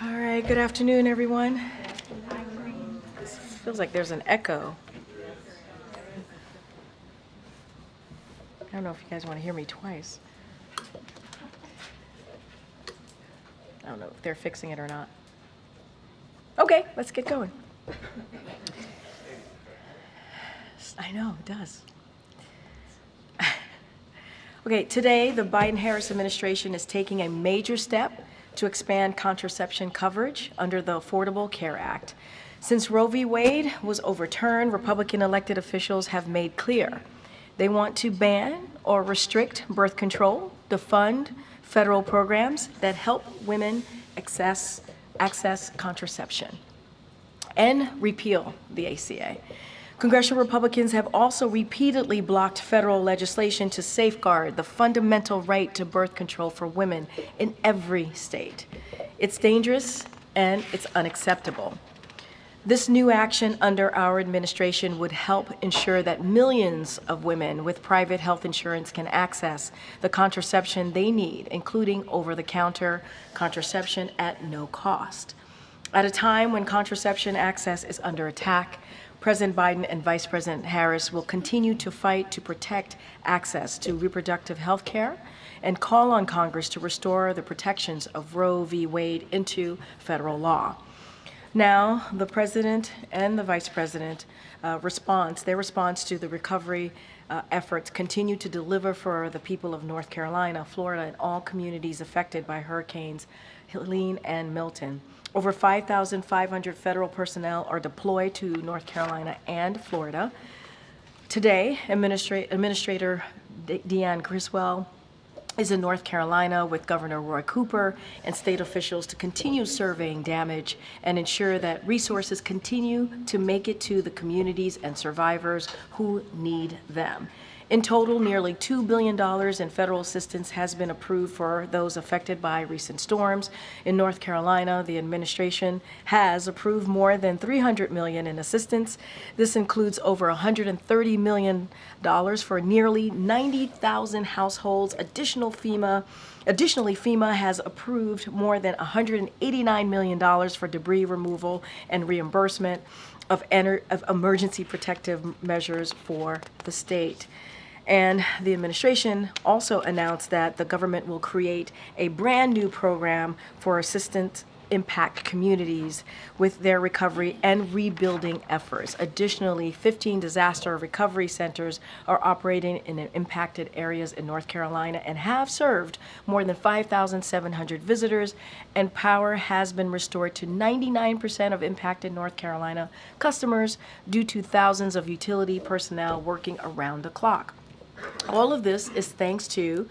All right, good afternoon, everyone. This feels like there's an echo. I don't know if you guys want to hear me twice. I don't know if they're fixing it or not. Okay, let's get going. I know, it does. Okay, today the Biden-Harris administration is taking a major step to expand contraception coverage under the Affordable Care Act. Since Roe v. Wade was overturned, Republican elected officials have made clear they want to ban or restrict birth control, defund federal programs that help women access contraception, and repeal the ACA. Congressional Republicans have also repeatedly blocked federal legislation to safeguard the fundamental right to birth control for women in every state. It's dangerous and it's unacceptable. This new action under our administration would help ensure that millions of women with private health insurance can access the contraception they need, including over-the-counter contraception at no cost. At a time when contraception access is under attack, President Biden and Vice President Harris will continue to fight to protect access to reproductive health care and call on Congress to restore the protections of Roe v. Wade into federal law. Now, the President and the Vice President their response to the recovery efforts continue to deliver for the people of North Carolina, Florida, and all communities affected by Hurricanes Helene and Milton. Over 5,500 federal personnel are deployed to North Carolina and Florida. Today, Administrator Deanne Criswell is in North Carolina with Governor Roy Cooper and state officials to continue surveying damage and ensure that resources continue to make it to the communities and survivors who need them. In total, nearly $2 billion in federal assistance has been approved for those affected by recent storms. In North Carolina, the administration has approved more than $300 million in assistance. This includes over $130 million for nearly 90,000 households. Additionally, FEMA has approved more than $189 million for debris removal and reimbursement of emergency protective measures for the state. And the administration also announced that the government will create a brand new program for assistance impact communities with their recovery and rebuilding efforts. Additionally, 15 disaster recovery centers are operating in impacted areas in North Carolina and have served more than 5,700 visitors, and power has been restored to 99% of impacted North Carolina customers due to thousands of utility personnel working around the clock. All of this is thanks to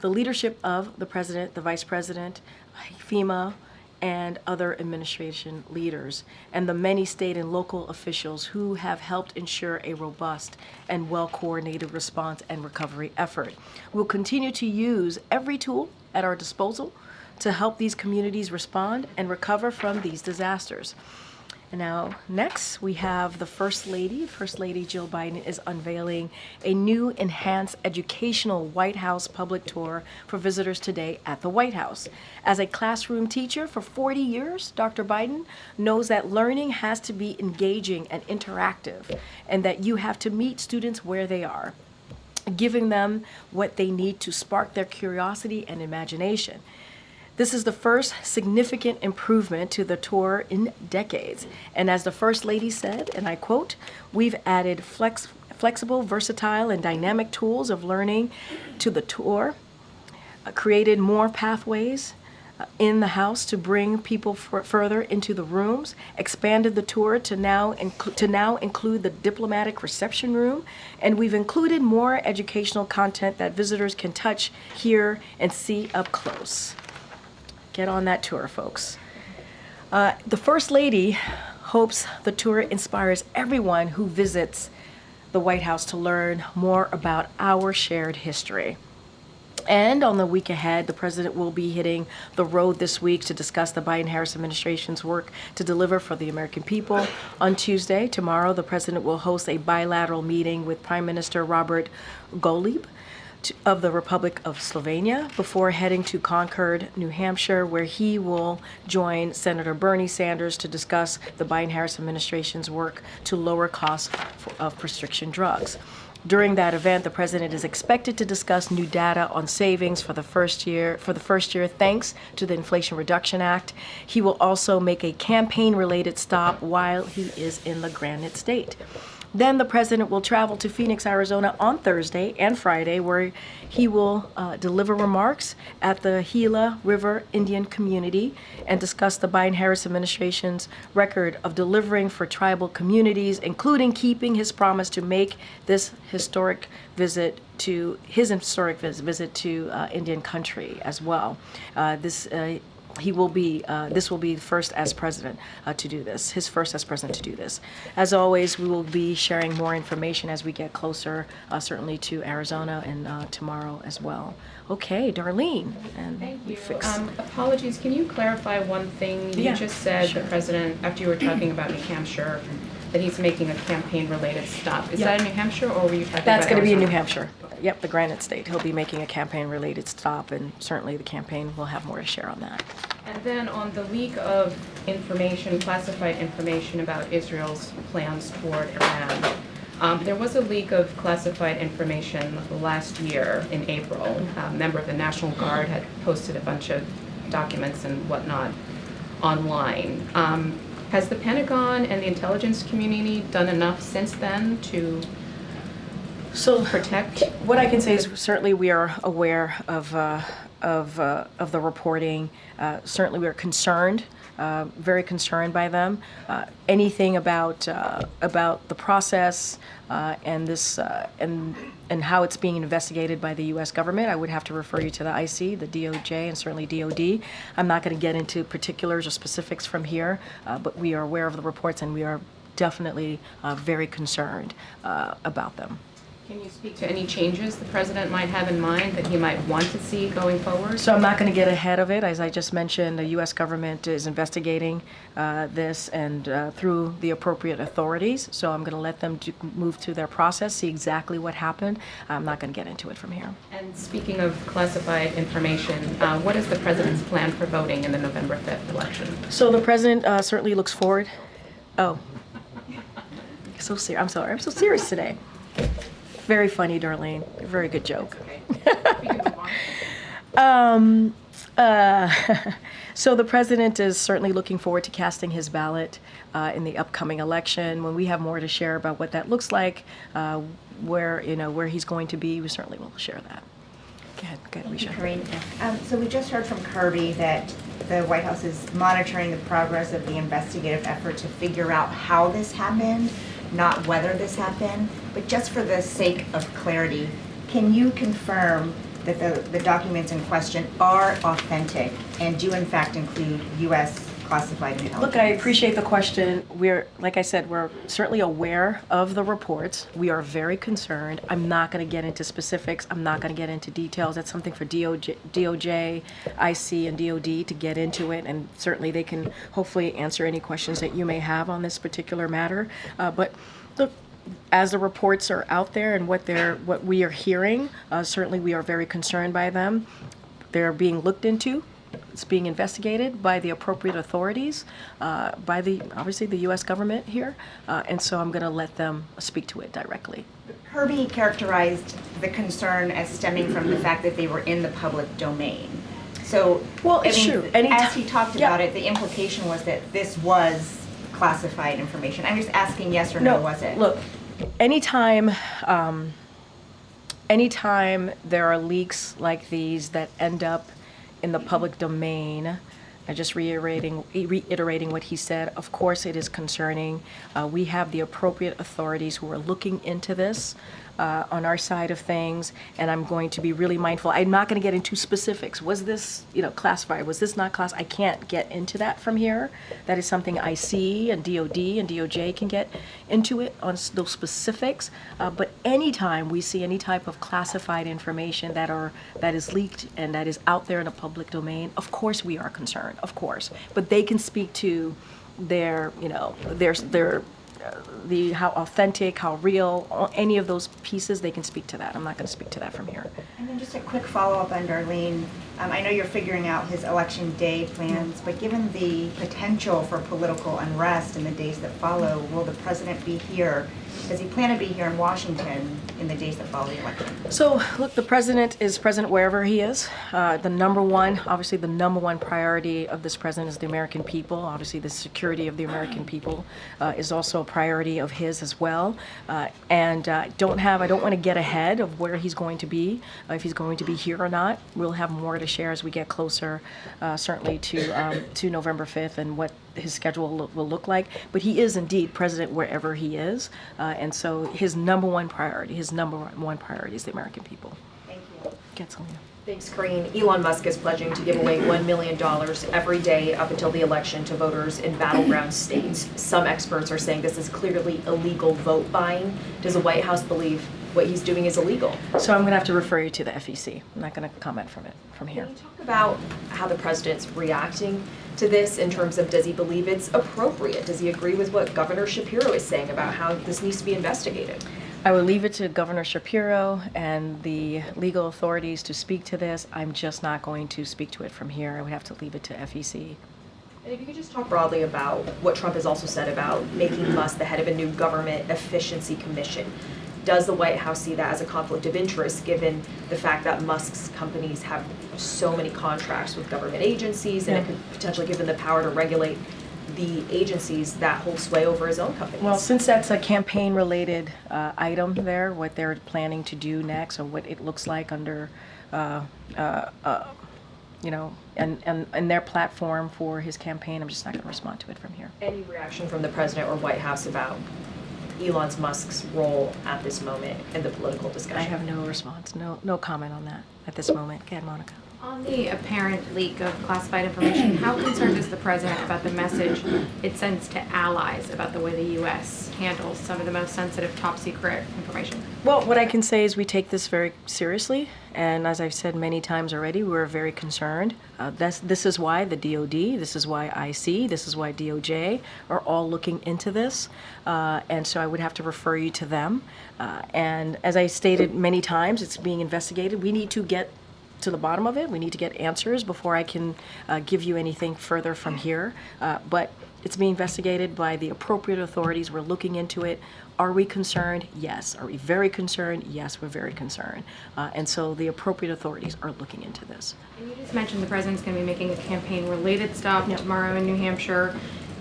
the leadership of the President, the Vice President, FEMA, and other administration leaders, and the many state and local officials who have helped ensure a robust and well-coordinated response and recovery effort. We'll continue to use every tool at our disposal to help these communities respond and recover from these disasters. And now, next, we have the First Lady. First Lady Jill Biden is unveiling a new enhanced educational White House public tour for visitors today at the White House. As a classroom teacher for 40 years, Dr. Biden knows that learning has to be engaging and interactive, and that you have to meet students where they are, giving them what they need to spark their curiosity and imagination. This is the first significant improvement to the tour in decades. And as the First Lady said, and I quote, "We've added flexible, versatile, and dynamic tools of learning to the tour, created more pathways in the house to bring people further into the rooms, expanded the tour to now include the diplomatic reception room, and we've included more educational content that visitors can touch, hear, and see up close." Get on that tour, folks. The First Lady hopes the tour inspires everyone who visits the White House to learn more about our shared history. And on the week ahead, the President will be hitting the road this week to discuss the Biden-Harris administration's work to deliver for the American people. On Tuesday, tomorrow, the President will host a bilateral meeting with Prime Minister Robert Gallup of the Republic of Slovenia before heading to Concord, New Hampshire, where he will join Senator Bernie Sanders to discuss the Biden-Harris administration's work to lower costs of prescription drugs. During that event, the president is expected to discuss new data on savings for the first year thanks to the Inflation Reduction Act. He will also make a campaign-related stop while he is in the Granite State. Then the president will travel to Phoenix, Arizona on Thursday and Friday, where he will deliver remarks at the Gila River Indian community and discuss the Biden-Harris administration's record of delivering for tribal communities, including keeping his promise to make this historic visit to Indian country as well. This will be first as president to do this, his first as president to do this. As always, we will be sharing more information as we get closer, certainly to Arizona and tomorrow as well. Okay, Darlene. And thank you. Apologies, can you clarify one thing? You just said the president, after you were talking about New Hampshire, that he's making a campaign-related stop. Is that in New Hampshire, or were you talking about That's going to be in New Arizona? Hampshire. Yep, the Granite State. He'll be making a campaign-related stop, and certainly the campaign will have more to share on that. And then on the leak of information, classified information about Israel's plans toward Iran, there was a leak of classified information last year in April. A member of the National Guard had posted a bunch of documents and whatnot online. Has the Pentagon and the intelligence community done enough since then to protect? What I can say is certainly we are aware of the reporting. Certainly we are concerned, very concerned by them. Anything about the process and this and how it's being investigated by the U.S. government, I would have to refer you to the IC, the DOJ, and certainly DOD. I'm not going to get into particulars or specifics from here, but we are aware of the reports and we are definitely very concerned about them. Can you speak to any changes the president might have in mind that he might want to see going forward? So I'm not going to get ahead of it. As I just mentioned, the U.S. government is investigating this and through the appropriate authorities. So I'm going to let them move through their process, see exactly what happened. I'm not going to get into it from here. And speaking of classified information, what is the president's plan for voting in the November 5th election? So the president certainly looks forward. Oh, so serious. I'm sorry. I'm so serious today. Very funny, Darlene. Very good joke. So the president is certainly looking forward to casting his ballot in the upcoming election. When we have more to share about what that looks like, where he's going to be, we certainly will share that. Go ahead, Risha. Karine. So we just heard from Kirby that the White House is monitoring the progress of the investigative effort to figure out how this happened, not whether this happened. But just for the sake of clarity, can you confirm that the documents in question are authentic and do in fact include U.S. classified intelligence? Look, I appreciate the question. Like I said, we're certainly aware of the reports. We are very concerned. I'm not going to get into specifics. I'm not going to get into details. That's something for DOJ, IC, and DOD to get into it, and certainly they can hopefully answer any questions that you may have on this particular matter. But look, as the reports are out there and what we are hearing, certainly we are very concerned by them. They're being looked into. It's being investigated by the appropriate authorities, by obviously the U.S. government here, and so I'm going to let them speak to it directly. Kirby characterized the concern as stemming from the fact that they were in the public domain. So, well, it's true. As he talked about it, the implication was that this was classified information. I'm just asking yes or no, was it? Look, anytime there are leaks like these that end up in the public domain, just reiterating what he said, of course it is concerning. We have the appropriate authorities who are looking into this on our side of things, and I'm going to be really mindful. I'm not going to get into specifics. Was this, classified? Was this not classified? I can't get into that from here. That is something IC and DOD and DOJ can get into it on those specifics. But anytime we see any type of classified information that is leaked and that is out there in the public domain, of course we are concerned, of course. But they can speak to their how authentic, how real, any of those pieces, they can speak to that. I'm not going to speak to that from here. And then just a quick follow-up on Darlene. I know you're figuring out his election day plans, but given the potential for political unrest in the days that follow, will the president be here? Does he plan to be here in Washington in the days that follow the election? So, look, the president is president wherever he is. Obviously the number one priority of this president is the American people. Obviously, the security of the American people is also a priority of his as well. I don't want to get ahead of where he's going to be, if he's going to be here or not. We'll have more to share as we get closer, certainly to November 5th and what his schedule will look like. But he is indeed president wherever he is. And so his number one priority is the American people. Thank you. Get Selena. Thanks, Karine. Elon Musk is pledging to give away $1 million every day up until the election to voters in battleground states. Some experts are saying this is clearly illegal vote buying. Does the White House believe what he's doing is illegal? So I'm going to have to refer you to the FEC. I'm not going to comment from here. Can you talk about how the president's reacting to this in terms of, does he believe it's appropriate? Does he agree with what Governor Shapiro is saying about how this needs to be investigated? I would leave it to Governor Shapiro and the legal authorities to speak to this. I'm just not going to speak to it from here. I would have to leave it to FEC. And if you could just talk broadly about what Trump has also said about making Musk the head of a new government efficiency commission. Does the White House see that as a conflict of interest, given the fact that Musk's companies have so many contracts with government agencies, and it could potentially give them the power to regulate the agencies that hold sway over his own companies? Well, since that's a campaign-related item there, what they're planning to do next, or what it looks like under, and their platform for his campaign, I'm just not going to respond to it from here. Any reaction from the president or White House about Elon Musk's role at this moment in the political discussion? I have no response, no comment on that at this moment. Go ahead, Monica. On the apparent leak of classified information, how concerned is the president about the message it sends to allies about the way the U.S. handles some of the most sensitive top-secret information? Well, what I can say is we take this very seriously, and as I've said many times already, we're very concerned. This is why the DOD, this is why IC, this is why DOJ are all looking into this, and so I would have to refer you to them. And as I stated many times, it's being investigated. We need to get to the bottom of it. We need to get answers before I can give you anything further from here. But it's being investigated by the appropriate authorities. We're looking into it. Are we concerned? Yes. Are we very concerned? Yes, we're very concerned. And so the appropriate authorities are looking into this. And you just mentioned the president's going to be making a campaign-related stop tomorrow in New Hampshire.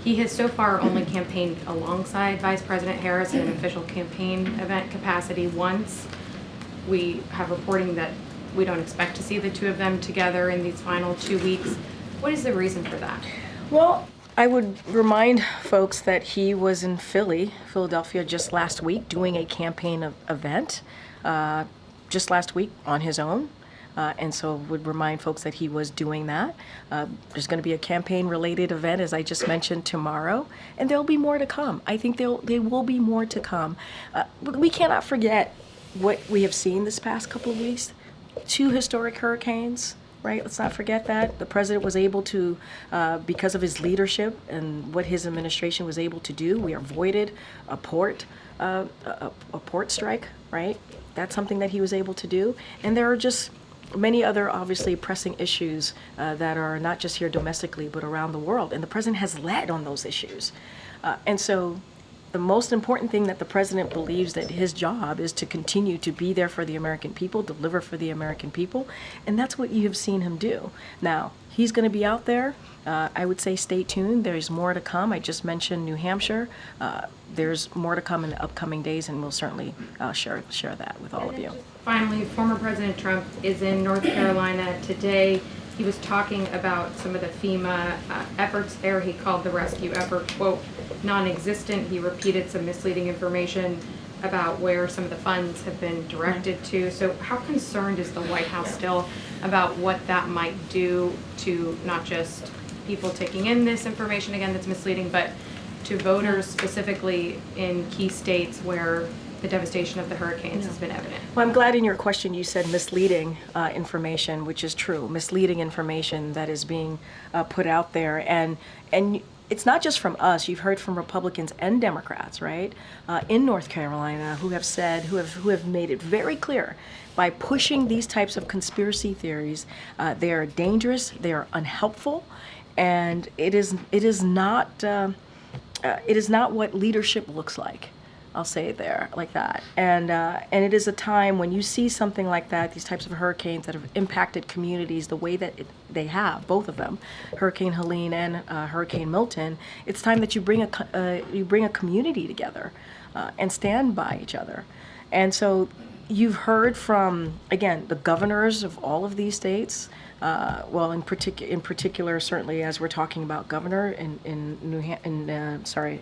He has so far only campaigned alongside Vice President Harris in an official campaign event capacity once. We have reporting that we don't expect to see the two of them together in these final 2 weeks. What is the reason for that? Well, I would remind folks that he was in Philadelphia just last week doing a campaign event just last week on his own. And so would remind folks that he was doing that. There's going to be a campaign-related event, as I just mentioned, tomorrow, and there'll be more to come. I think there will be more to come. We cannot forget what we have seen this past couple of weeks. 2 historic hurricanes, right? Let's not forget that. The president was able to, because of his leadership and what his administration was able to do, we avoided a port strike, right? That's something that he was able to do. And there are just many other obviously pressing issues that are not just here domestically, but around the world. And the president has led on those issues. And so the most important thing that the president believes that his job is to continue to be there for the American people, deliver for the American people, and that's what you have seen him do. Now, he's going to be out there. I would say stay tuned. There's more to come. I just mentioned New Hampshire. There's more to come in the upcoming days, and we'll certainly share that with all of you. Finally, former President Trump is in North Carolina today. He was talking about some of the FEMA efforts there. He called the rescue effort, quote, non-existent. He repeated some misleading information about where some of the funds have been directed to. So how concerned is the White House still about what that might do to not just people taking in this information, again, that's misleading, but to voters specifically in key states where the devastation of the hurricanes has been evident. Well, I'm glad in your question you said misleading information, which is true, misleading information that is being put out there. And it's not just from us. You've heard from Republicans and Democrats, right, in North Carolina, who have said, who have made it very clear, by pushing these types of conspiracy theories, they are dangerous, they are unhelpful, and it is not what leadership looks like. I'll say it there like that. And it is a time when you see something like that, these types of hurricanes that have impacted communities the way that they have, both of them, Hurricane Helene and Hurricane Milton. It's time that you bring a community together and stand by each other. And so you've heard from, again, the governors of all of these states. Well, in particular, certainly as we're talking about governor in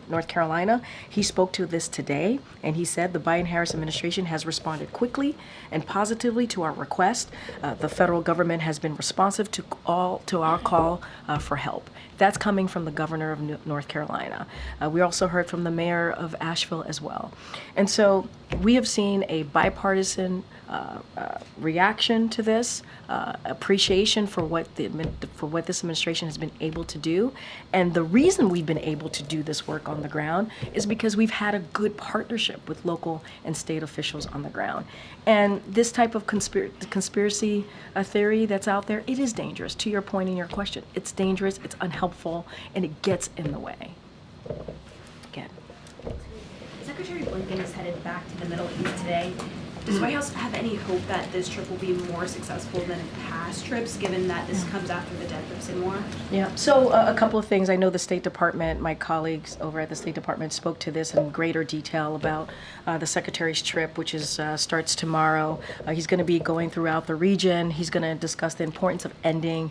North Carolina, he spoke to this today, and he said the Biden-Harris administration has responded quickly and positively to our request. The federal government has been responsive to our call for help. That's coming from the governor of North Carolina. We also heard from the mayor of Asheville as well. And so we have seen a bipartisan reaction to this, appreciation for what this administration has been able to do. And the reason we've been able to do this work on the ground is because we've had a good partnership with local and state officials on the ground. And this type of conspiracy theory that's out there, it is dangerous. To your point in your question, it's dangerous, it's unhelpful, and it gets in the way. Again. Secretary Blinken is headed back to the Middle East today. Does the White House have any hope that this trip will be more successful than past trips, given that this comes after the death of Sinwar? Yeah, so a couple of things. I know the State Department, my colleagues over at the State Department spoke to this in greater detail about the Secretary's trip, which starts tomorrow. He's going to be going throughout the region. He's going to discuss the importance of ending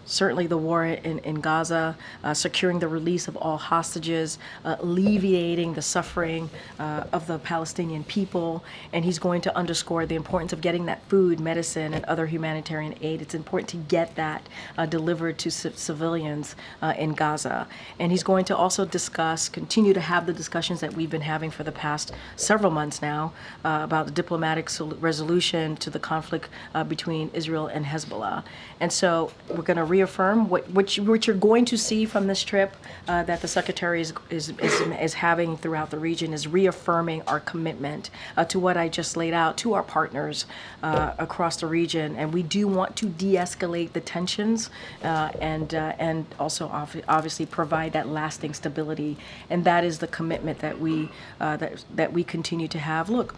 certainly the war in Gaza, securing the release of all hostages, alleviating the suffering of the Palestinian people, and he's going to underscore the importance of getting that food, medicine, and other humanitarian aid. It's important to get that delivered to civilians in Gaza. And he's going to also continue to have the discussions that we've been having for the past several months now about the diplomatic resolution to the conflict between Israel and Hezbollah. And so we're going to reaffirm what you're going to see from this trip that the Secretary is having throughout the region is reaffirming our commitment to what I just laid out to our partners across the region. And we do want to de-escalate the tensions and also obviously provide that lasting stability. And that is the commitment that we continue to have. Look,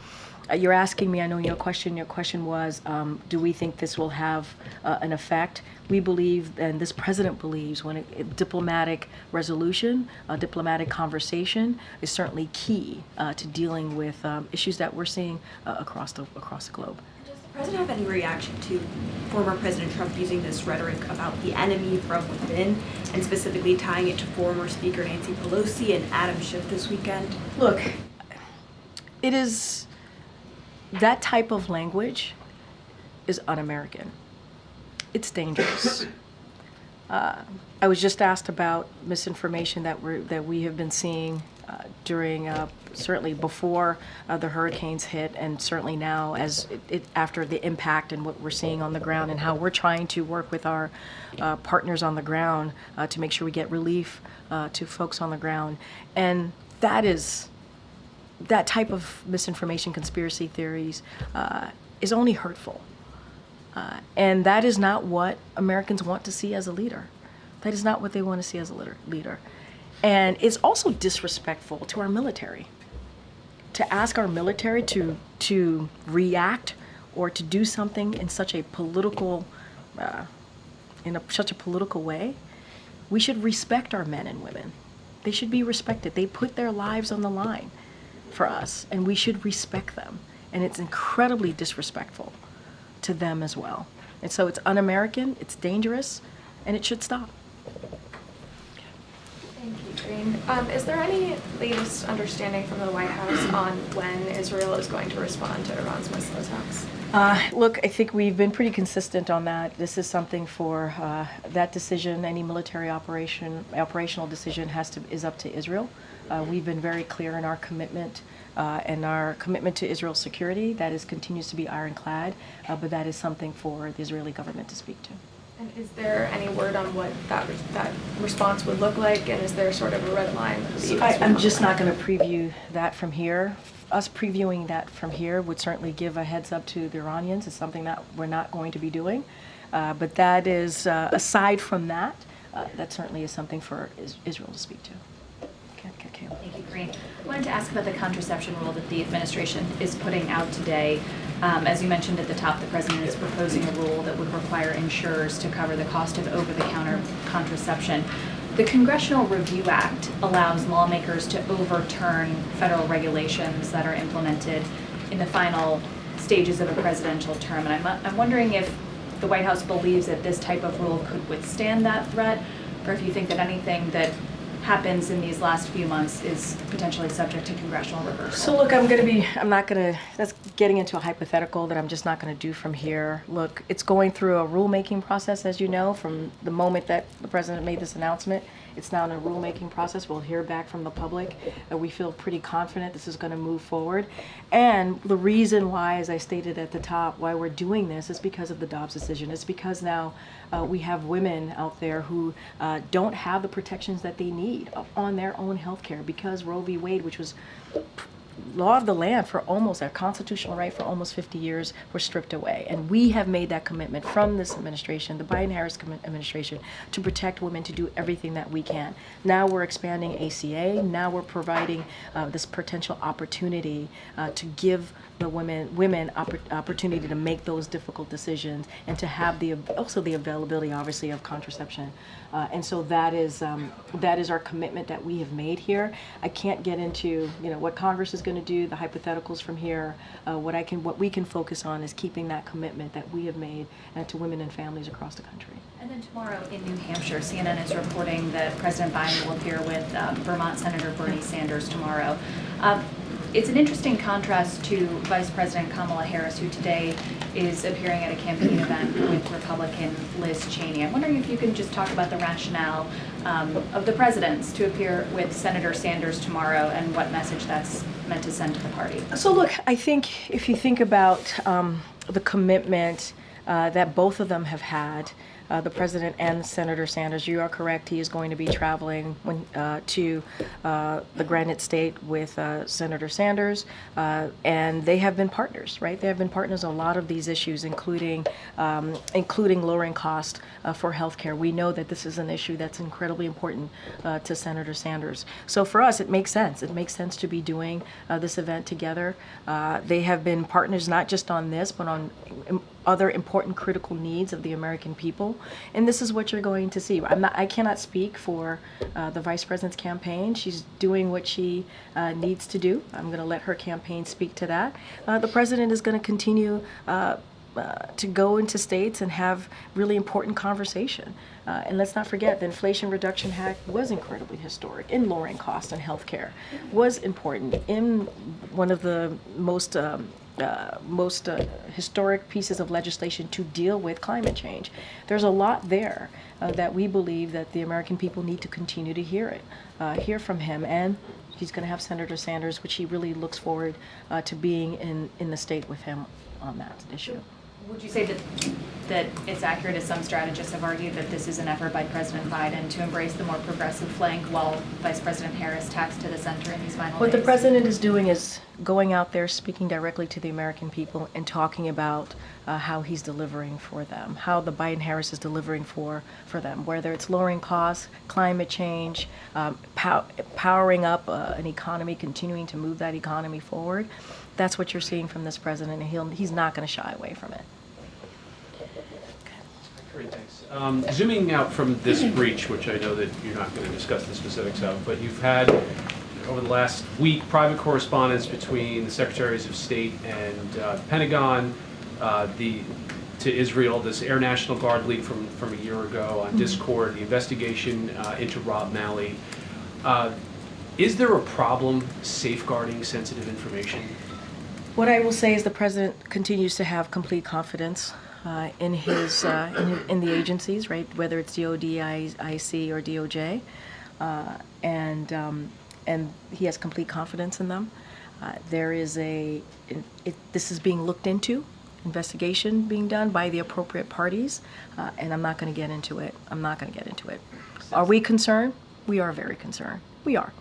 you're asking me, I know your question was, do we think this will have an effect? We believe, and this president believes, when a diplomatic resolution, a diplomatic conversation is certainly key to dealing with issues that we're seeing across the globe. Does the president have any reaction to former President Trump using this rhetoric about the enemy from within, and specifically tying it to former Speaker Nancy Pelosi and Adam Schiff this weekend? Look, it is, that type of language is un-American. It's dangerous. I was just asked about misinformation that we have been seeing during, certainly before the hurricanes hit, and certainly now as after the impact and what we're seeing on the ground, and how we're trying to work with our partners on the ground to make sure we get relief to folks on the ground. And that type of misinformation, conspiracy theories, is only hurtful. And that is not what Americans want to see as a leader. That is not what they want to see as a leader. And it's also disrespectful to our military. To ask our military to react or to do something in such a political, such a political way, we should respect our men and women. They should be respected. They put their lives on the line for us, and we should respect them. And it's incredibly disrespectful to them as well. And so it's un-American, it's dangerous, and it should stop. Thank you, Karine. Is there any latest understanding from the White House on when Israel is going to respond to Iran's missile attacks? Look, I think we've been pretty consistent on that. This is something for that decision. Any military operational decision is up to Israel. We've been very clear in our commitment and our commitment to Israel's security. That continues to be ironclad, but that is something for the Israeli government to speak to. And is there any word on what that response would look like? And is there sort of a red line that the US would I'm not just cross? not going to preview that from here. Us previewing that from here would certainly give a heads up to the Iranians. It's something that we're not going to be doing. But that is, aside from that, that certainly is something for Israel to speak to. Kayla. Thank you, Karine. I wanted to ask about the contraception rule that the administration is putting out today. As you mentioned at the top, the president is proposing a rule that would require insurers to cover the cost of over-the-counter contraception. The Congressional Review Act allows lawmakers to overturn federal regulations that are implemented in the final stages of a presidential term. And I'm wondering if the White House believes that this type of rule could withstand that threat, or if you think that anything that happens in these last few months is potentially subject to congressional reversal. So look, that's getting into a hypothetical that I'm just not going to do from here. Look, it's going through a rulemaking process, as you know, from the moment that the president made this announcement. It's now in a rulemaking process. We'll hear back from the public. We feel pretty confident this is going to move forward. And the reason why, as I stated at the top, why we're doing this is because of the Dobbs decision. It's because now we have women out there who don't have the protections that they need on their own health care because Roe v. Wade, which was law of the land for almost, our constitutional right for almost 50 years, were stripped away. And we have made that commitment from this administration, the Biden-Harris administration, to protect women, to do everything that we can. Now we're expanding ACA. Now we're providing this potential opportunity to give the women opportunity to make those difficult decisions and to have also the availability, obviously, of contraception. And so that is our commitment that we have made here. I can't get into what Congress is going to do, the hypotheticals from here. What we can focus on is keeping that commitment that we have made to women and families across the country. And then tomorrow in New Hampshire, CNN is reporting that President Biden will appear with Vermont Senator Bernie Sanders tomorrow. It's an interesting contrast to Vice President Kamala Harris, who today is appearing at a campaign event with Republican Liz Cheney. I'm wondering if you can just talk about the rationale of the presidents to appear with Senator Sanders tomorrow and what message that's meant to send to the party. So look, I think if you think about the commitment that both of them have had, the president and Senator Sanders, you are correct. He is going to be traveling to the Granite State with Senator Sanders, and they have been partners, right? They have been partners on a lot of these issues, including lowering cost for healthcare. We know that this is an issue that's incredibly important to Senator Sanders. So for us, it makes sense. It makes sense to be doing this event together. They have been partners not just on this, but on other important critical needs of the American people. And this is what you're going to see. I cannot speak for the Vice President's campaign. She's doing what she needs to do. I'm going to let her campaign speak to that. The President is going to continue to go into states and have really important conversation. And let's not forget, the Inflation Reduction Act was incredibly historic in lowering costs in healthcare, was important in one of the most historic pieces of legislation to deal with climate change. There's a lot there that we believe that the American people need to continue to hear from him. And he's going to have Senator Sanders, which he really looks forward to being in the state with him on that issue. Would you say that it's accurate, as some strategists have argued, that this is an effort by President Biden to embrace the more progressive flank while Vice President Harris tacks to the center in these final What days? the president is doing is going out there, speaking directly to the American people and talking about how he's delivering for them, how the Biden-Harris is delivering for them, whether it's lowering costs, climate change, powering up an economy, continuing to move that economy forward. That's what you're seeing from this president, and he's not going to shy away from it. Great, thanks. Zooming out from this breach, which I know that you're not going to discuss the specifics of, but you've had, over the last week, private correspondence between the Secretaries of State and the Pentagon, to Israel, this Air National Guard leak from a year ago on Discord, the investigation into Rob Malley. Is there a problem safeguarding sensitive information? What I will say is the president continues to have complete confidence in his in the agencies, right? Whether it's DOD, IC, or DOJ, and he has complete confidence in them. There is this is being looked into, investigation being done by the appropriate parties, and I'm not going to get into it. I'm not going to get into it. Are we concerned? We are very concerned. We are.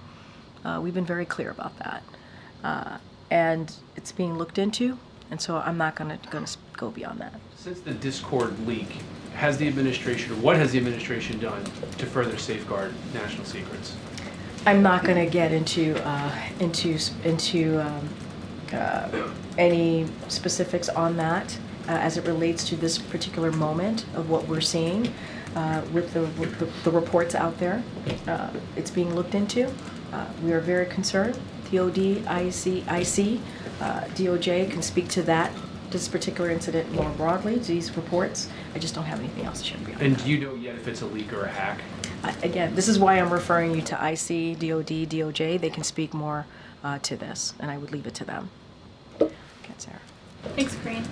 We've been very clear about that. And it's being looked into, and so I'm not going to go beyond that. Since the Discord leak, has the administration, or what has the administration done to further safeguard national secrets? I'm not going to get into any specifics on that as it relates to this particular moment of what we're seeing with the reports out there. It's being looked into. We are very concerned. DOD, IC, DOJ can speak to this particular incident more broadly, these reports. I just don't have anything else to share beyond And that. do you know yet if it's a leak or a hack? Again, this is why I'm referring you to IC, DOD, DOJ. They can speak more to this, and I would leave it to them. Okay, Sarah. Thanks, Karine.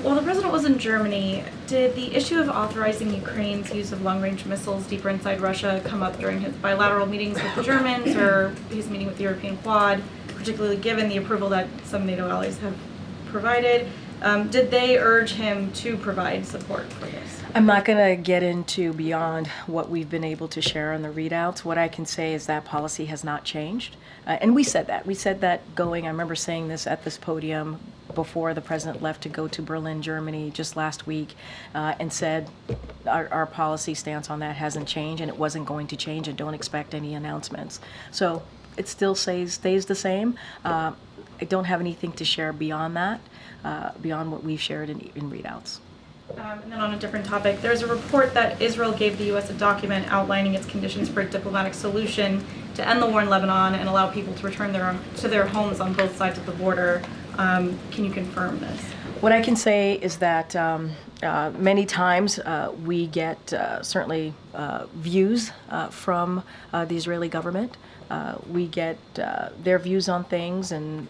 While the president was in Germany, did the issue of authorizing Ukraine's use of long-range missiles deeper inside Russia come up during his bilateral meetings with the Germans or his meeting with the European Quad, particularly given the approval that some NATO allies have provided? Did they urge him to provide support for this? I'm not going to get into beyond what we've been able to share on the readouts. What I can say is that policy has not changed. And we said that. We said that going, I remember saying this at this podium before the president left to go to Berlin, Germany just last week, and said our policy stance on that hasn't changed and it wasn't going to change, and don't expect any announcements. So it still stays the same. I don't have anything to share beyond that, beyond what we've shared in readouts. And then on a different topic, there's a report that Israel gave the U.S. a document outlining its conditions for a diplomatic solution to end the war in Lebanon and allow people to return to their homes on both sides of the border. Can you confirm this? What I can say is that many times we get certainly views from the Israeli government. We get their views on things, and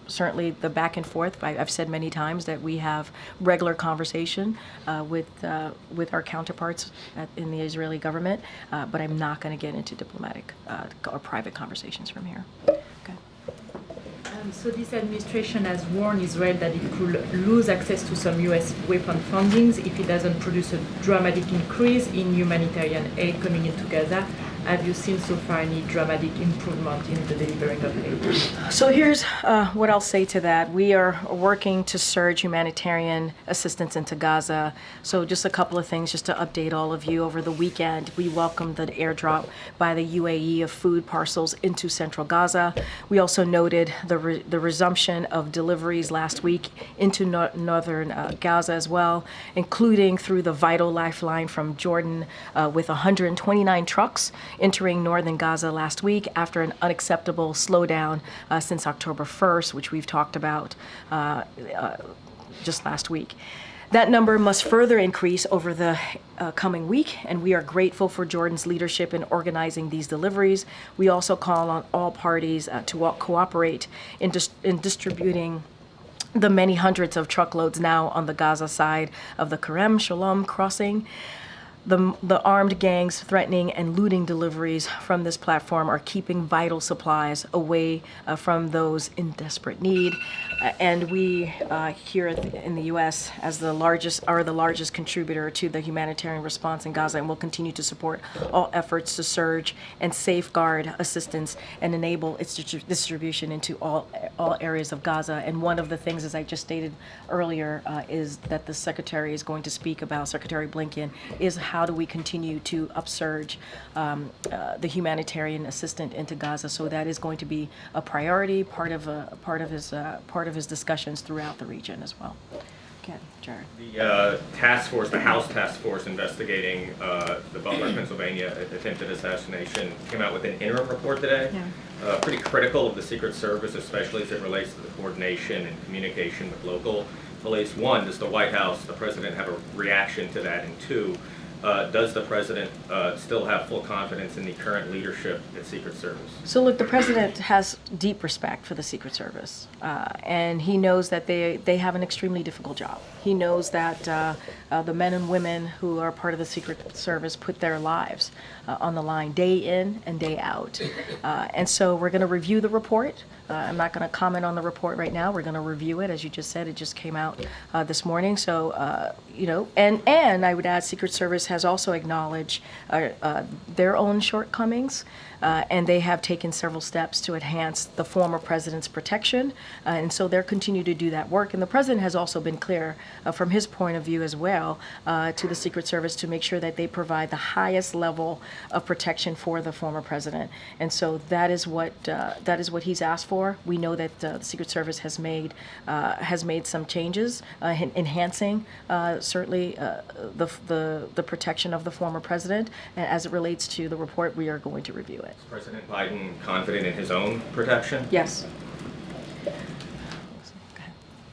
certainly the back and forth. I've said many times that we have regular conversation with our counterparts in the Israeli government, but I'm not going to get into diplomatic or private conversations from here. Okay. So this administration has warned Israel that it could lose access to some U.S. weapon fundings if it doesn't produce a dramatic increase in humanitarian aid coming into Gaza. Have you seen so far any dramatic improvement in the delivering of aid? So here's what I'll say to that. We are working to surge humanitarian assistance into Gaza. So just a couple of things just to update all of you. Over the weekend, we welcomed the airdrop by the UAE of food parcels into central Gaza. We also noted the resumption of deliveries last week into northern Gaza as well, including through the vital lifeline from Jordan with 129 trucks entering northern Gaza last week after an unacceptable slowdown since October 1st, which we've talked about just last week. That number must further increase over the coming week, and we are grateful for Jordan's leadership in organizing these deliveries. We also call on all parties to cooperate in distributing the many hundreds of truckloads now on the Gaza side of the Kerem Shalom crossing. The armed gangs threatening and looting deliveries from this platform are keeping vital supplies away from those in desperate need. And we here in the U.S. are the largest contributor to the humanitarian response in Gaza, and will continue to support all efforts to surge and safeguard assistance and enable its distribution into all areas of Gaza. And one of the things, as I just stated earlier, is that the Secretary is going to speak about, Secretary Blinken, is how do we continue to upsurge the humanitarian assistance into Gaza. So that is going to be a priority, part of his discussions throughout the region as well. Okay, Jared. The the House task force investigating the Butler, Pennsylvania attempted assassination came out with an interim report today. Yeah. Pretty critical of the Secret Service, especially as it relates to the coordination and communication with local police. One, does the White House, the president, have a reaction to that? And two, does the president still have full confidence in the current leadership at Secret Service? So look, the president has deep respect for the Secret Service, and he knows that they have an extremely difficult job. He knows that the men and women who are part of the Secret Service put their lives on the line day in and day out. And so we're going to review the report. I'm not going to comment on the report right now. We're going to review it. As you just said, it just came out this morning. So, you know, and I would add Secret Service has also acknowledged their own shortcomings, and they have taken several steps to enhance the former president's protection. And so they're continuing to do that work. And the president has also been clear from his point of view as well to the Secret Service to make sure that they provide the highest level of protection for the former president. And so that is what he's asked for. We know that the Secret Service has made some changes, enhancing certainly the protection of the former president. And as it relates to the report, we are going to review it. Is President Biden confident in his own protection? Yes.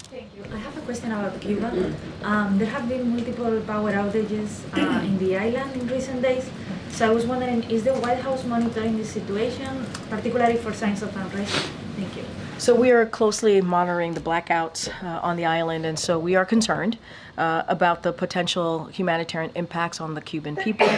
Thank you. I have a question about Cuba. There have been multiple power outages in the island in recent days. So I was wondering, is the White House monitoring this situation, particularly for signs of unrest? Thank you. So we are closely monitoring the blackouts on the island, and so we are concerned about the potential humanitarian impacts on the Cuban people.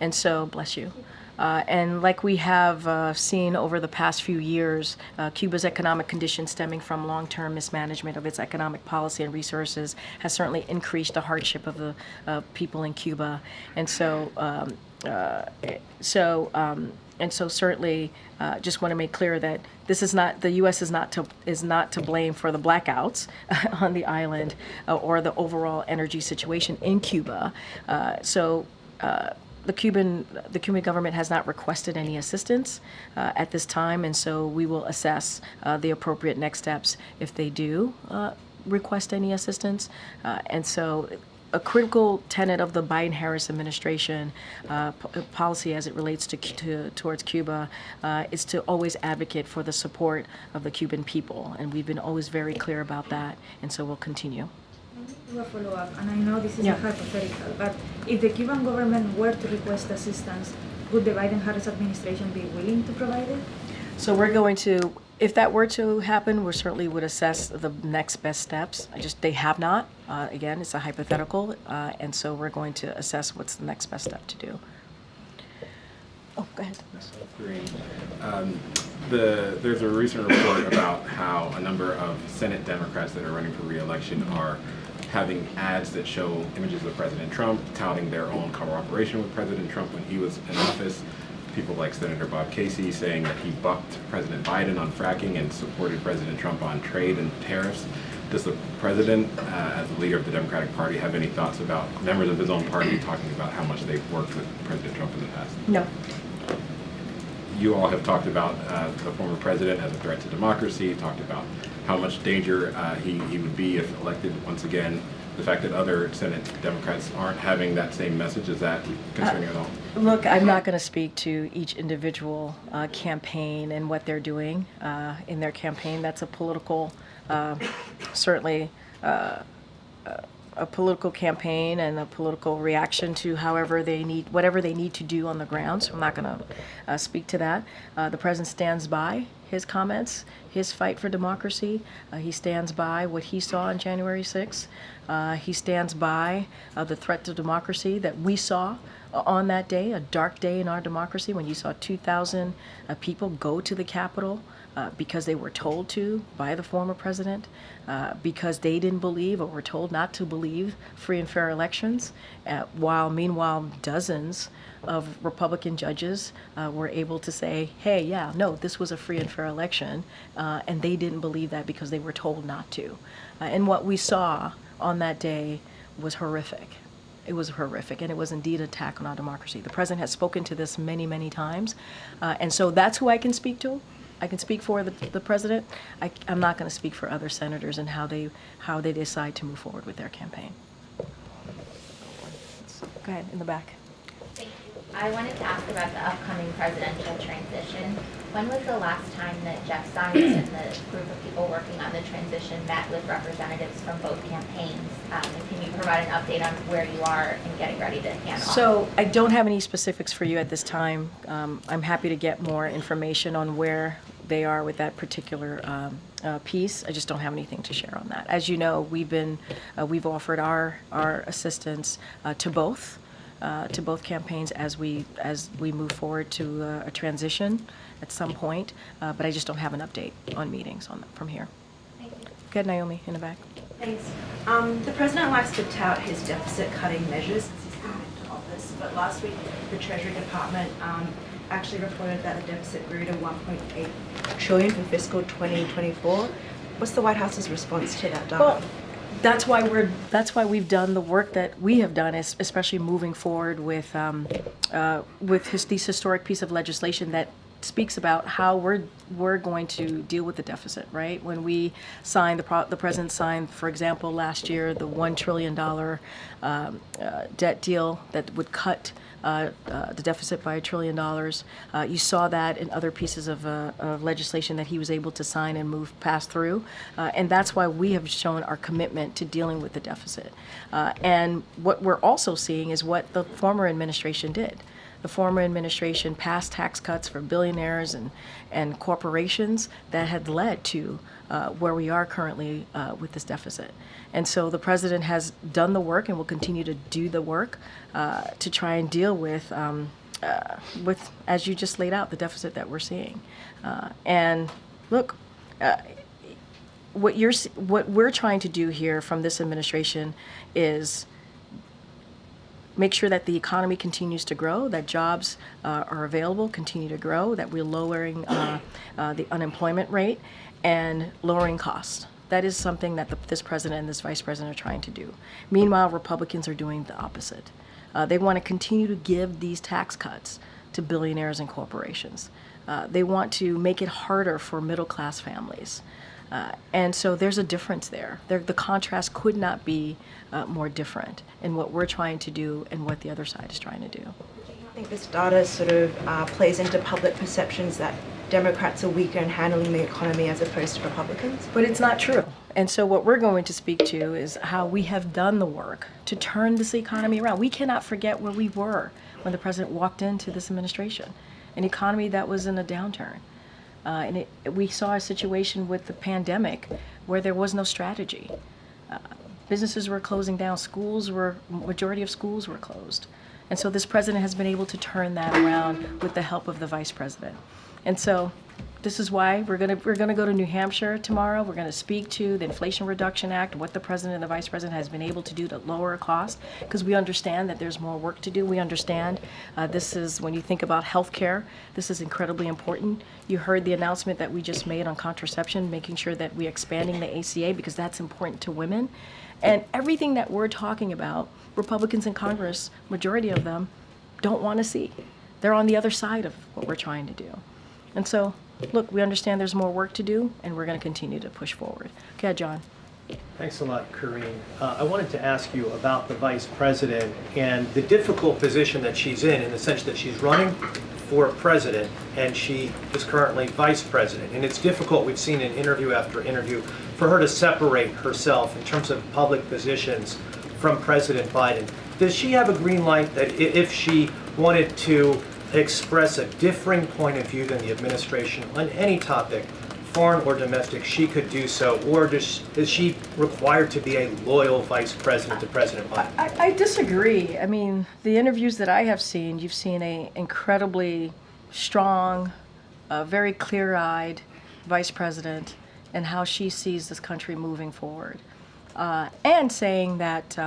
And so, bless you. And like we have seen over the past few years, Cuba's economic conditions stemming from long-term mismanagement of its economic policy and resources has certainly increased the hardship of the people in Cuba. And so, certainly, just want to make clear that this is not, the U.S. is not to blame for the blackouts on the island or the overall energy situation in Cuba. The Cuban government has not requested any assistance at this time, and so we will assess the appropriate next steps if they do request any assistance. And so a critical tenet of the Biden-Harris administration policy as it relates towards Cuba is to always advocate for the support of the Cuban people, and we've been always very clear about that, and so we'll continue. A follow-up, and I know this is a hypothetical, but if the Cuban government were to request assistance, would the Biden-Harris administration be willing to provide it? So we're going to, if that were to happen, we certainly would assess the next best steps. They have not. Again, it's a hypothetical, and so we're going to assess what's the next best step to do. Oh, go ahead. There's a recent report about how a number of Senate Democrats that are running for re-election are having ads that show images of President Trump, touting their own cooperation with President Trump when he was in office. People like Senator Bob Casey saying that he bucked President Biden on fracking and supported President Trump on trade and tariffs. Does the president, as the leader of the Democratic Party, have any thoughts about members of his own party talking about how much they've worked with President Trump in the past? No. You all have talked about the former president as a threat to democracy, talked about how much danger he would be if elected once again. The fact that other Senate Democrats aren't having that same message, is that concerning at all? Look, I'm not going to speak to each individual campaign and what they're doing in their campaign. That's a political, certainly a political campaign and a political reaction to whatever they need to do on the ground. So I'm not going to speak to that. The president stands by his comments, his fight for democracy. He stands by what he saw on January 6th. He stands by the threat to democracy that we saw on that day, a dark day in our democracy, when you saw 2,000 people go to the Capitol because they were told to by the former president, because they didn't believe or were told not to believe free and fair elections, while meanwhile dozens of Republican judges were able to say, hey, yeah, no, this was a free and fair election, and they didn't believe that because they were told not to. And what we saw on that day was horrific. It was horrific, and it was indeed an attack on our democracy. The president has spoken to this many, many times, and so that's who I can speak to. I can speak for the president. I'm not going to speak for other senators and how they decide to move forward with their campaign. Go ahead, in the back. Thank you. I wanted to ask about the upcoming presidential transition. When was the last time that Jeff Zients and the group of people working on the transition met with representatives from both campaigns? And can you provide an update on where you are in getting ready to hand off? So I don't have any specifics for you at this time. I'm happy to get more information on where they are with that particular piece. I just don't have anything to share on that. As you know, we've offered our assistance to both campaigns as we move forward to a transition at some point. But I just don't have an update on meetings from here. Thank you. Good, Naomi, in the back. Thanks. The president likes to tout his deficit-cutting measures since he's come into office, but last week the Treasury Department actually reported that the deficit grew to $1.8 trillion for fiscal 2024. What's the White House's response to that data? Well, that's why we've done the work that we have done, especially moving forward with this historic piece of legislation that speaks about how we're going to deal with the deficit, right? When we signed, the president signed, for example, last year, the $1 trillion debt deal that would cut the deficit by $1 trillion. You saw that in other pieces of legislation that he was able to sign and pass through. And that's why we have shown our commitment to dealing with the deficit. And what we're also seeing is what the former administration did. The former administration passed tax cuts for billionaires and corporations that had led to where we are currently with this deficit. And so the president has done the work and will continue to do the work to try and deal with, as you just laid out, the deficit that we're seeing. And look, what we're trying to do here from this administration is make sure that the economy continues to grow, that jobs are available, continue to grow, that we're lowering the unemployment rate and lowering costs. That is something that this president and this vice president are trying to do. Meanwhile, Republicans are doing the opposite. They want to continue to give these tax cuts to billionaires and corporations. They want to make it harder for middle-class families. And so there's a difference there. The contrast could not be more different in what we're trying to do and what the other side is trying to do. I think this data sort of plays into public perceptions that Democrats are weaker in handling the economy as opposed to Republicans. But it's not true. And so what we're going to speak to is how we have done the work to turn this economy around. We cannot forget where we were when the president walked into this administration, an economy that was in a downturn. We saw a situation with the pandemic where there was no strategy. Businesses were closing down, majority of schools were closed. And so this president has been able to turn that around with the help of the vice president. And so this is why we're gonna go to New Hampshire tomorrow. We're gonna speak to the Inflation Reduction Act, what the president and the vice president has been able to do to lower costs, because we understand that there's more work to do. We understand this is, when you think about healthcare, this is incredibly important. You heard the announcement that we just made on contraception, making sure that we're expanding the ACA because that's important to women. And everything that we're talking about, Republicans in Congress, majority of them, don't want to see. They're on the other side of what we're trying to do. And so, look, we understand there's more work to do, and we're going to continue to push forward. Okay, John. Thanks a lot, Karine. I wanted to ask you about the vice president and the difficult position that she's in the sense that she's running for president and she is currently vice president. And it's difficult, we've seen in interview after interview, for her to separate herself in terms of public positions from President Biden. Does she have a green light that if she wanted to express a differing point of view than the administration on any topic, foreign or domestic, she could do so? Or is she required to be a loyal vice president to President Biden? I disagree. I mean, the interviews that I have seen, you've seen an incredibly strong, very clear-eyed vice president and how she sees this country moving forward. And saying that,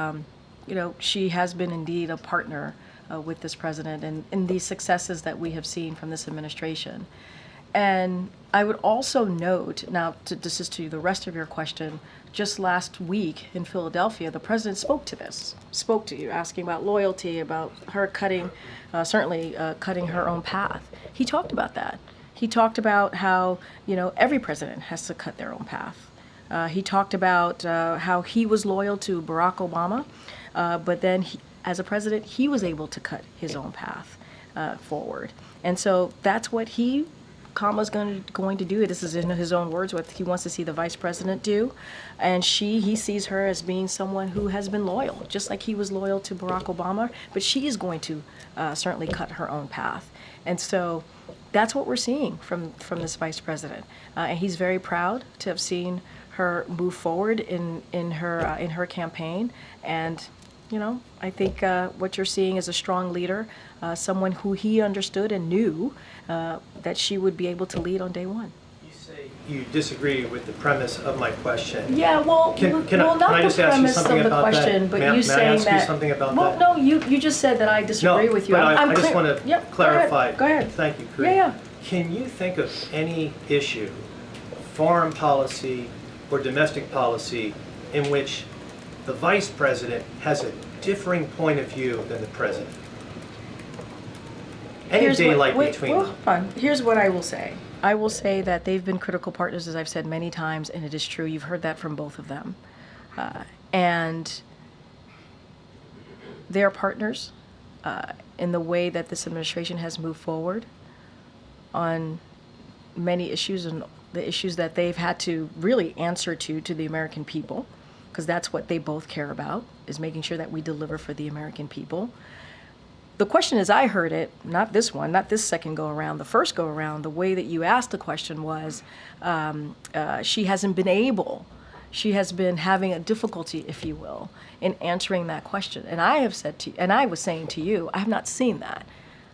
she has been indeed a partner with this president and in these successes that we have seen from this administration. And I would also note, now this is to the rest of your question, just last week in Philadelphia, the president spoke to you, asking about loyalty, about her cutting her own path. He talked about that. He talked about how, every president has to cut their own path. He talked about how he was loyal to Barack Obama, but then as a president, he was able to cut his own path. forward. And so that's what Kamala's going to do. This is in his own words, what he wants to see the vice president do. And he sees her as being someone who has been loyal, just like he was loyal to Barack Obama, but she is going to certainly cut her own path. And so that's what we're seeing from this vice president. And he's very proud to have seen her move forward in her campaign. And I think what you're seeing is a strong leader, someone who he understood and knew that she would be able to lead on day one. You say you disagree with the premise of my question. Yeah, well, Can not I just the ask you premise of something the about question, that? but May I you saying ask you that. something about well, that? no, you just said that I disagree with you. But I'm I just clear. want to Yep, clarify. Go ahead. Thank you, Karine. Yeah. Can you think of any issue, foreign policy or domestic policy, in which the vice president has a differing point of view than the president? Any daylight between them. Hold on. Here's what I will say. I will say that they've been critical partners, as I've said many times, and it is true. You've heard that from both of them. And they are partners in the way that this administration has moved forward on many issues, and the issues that they've had to really answer to the American people, because that's what they both care about, is making sure that we deliver for the American people. The question as I heard it, not this one, not this second go around, the first go around, the way that you asked the question was, she has been having a difficulty, if you will, in answering that question. And I have said and I was saying to you, I have not seen that.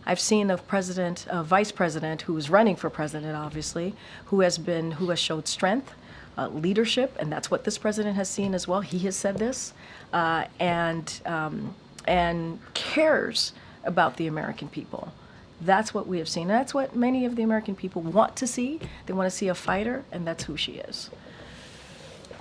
I've seen a vice president who is running for president, obviously, who has showed strength, leadership, and that's what this president has seen as well. He has said this, and cares about the American people. That's what we have seen. That's what many of the American people want to see. They want to see a fighter, and that's who she is.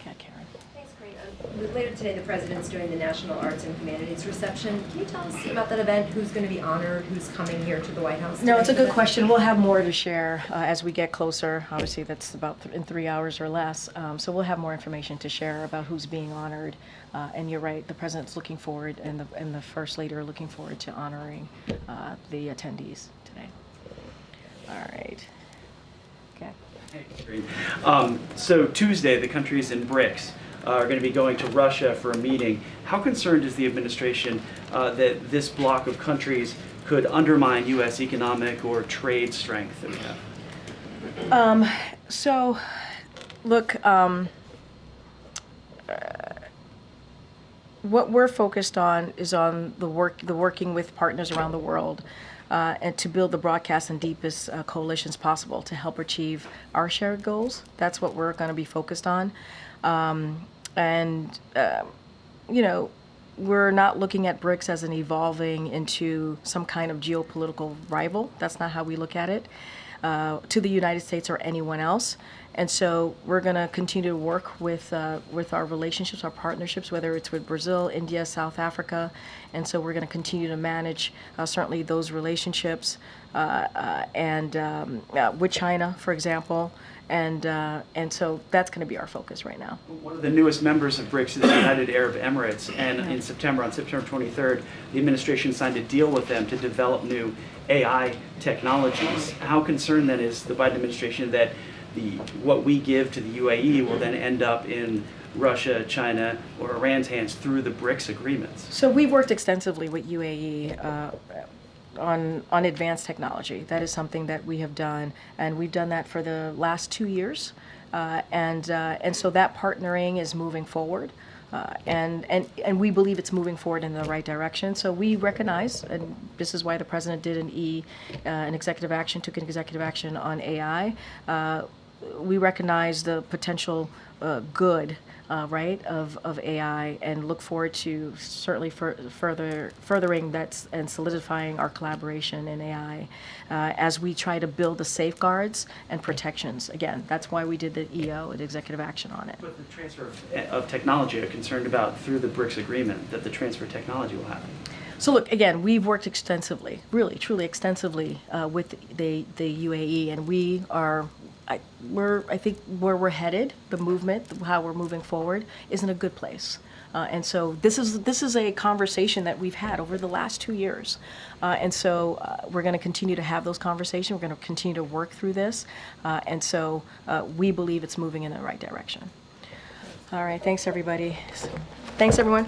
Yeah, Karen. Thanks, Karine. Later today, the president's doing the National Arts and Humanities reception. Can you tell us about that event? Who's going to be honored? Who's coming here to the White House? No, it's a good question. We'll have more to share as we get closer. Obviously, that's about in 3 hours or less. So we'll have more information to share about who's being honored. And you're right, the president's looking forward, and the first lady are looking forward to honoring the attendees today. All right. Okay. So Tuesday, the countries in BRICS are going to be going to Russia for a meeting. How concerned is the administration that this bloc of countries could undermine U.S. economic or trade strength that we have? So, look, what we're focused on is on the working with partners around the world, and to build the broadest and deepest coalitions possible to help achieve our shared goals. That's what we're going to be focused on. We're not looking at BRICS as an evolving into some kind of geopolitical rival. That's not how we look at it, to the United States or anyone else. And so we're going to continue to work with our relationships, our partnerships, whether it's with Brazil, India, South Africa. And so we're going to continue to manage certainly those relationships and with China, for example. And so that's going to be our focus right now. One of the newest members of BRICS is the United Arab Emirates, and on September 23rd, the administration signed a deal with them to develop new AI technologies. How concerned then is the Biden administration that what we give to the UAE will then end up in Russia, China, or Iran's hands through the BRICS agreements? So we've worked extensively with UAE on advanced technology. That is something that we have done, and we've done that for the last 2 years. And so that partnering is moving forward. And we believe it's moving forward in the right direction. So we recognize, and this is why the president did took an executive action on AI. We recognize the potential good, of AI, and look forward to certainly furthering that and solidifying our collaboration in AI as we try to build the safeguards and protections. Again, that's why we did the EO, an executive action on it. But the transfer of technology, I'm concerned about through the BRICS agreement, that the transfer of technology will happen. So look, again, we've worked extensively, really, truly extensively with the UAE, and I think where we're headed, the movement, how we're moving forward, is in a good place. And so this is a conversation that we've had over the last 2 years. And so we're going to continue to have those conversations. We're going to continue to work through this. And so we believe it's moving in the right direction. All right, thanks everybody. Thanks everyone.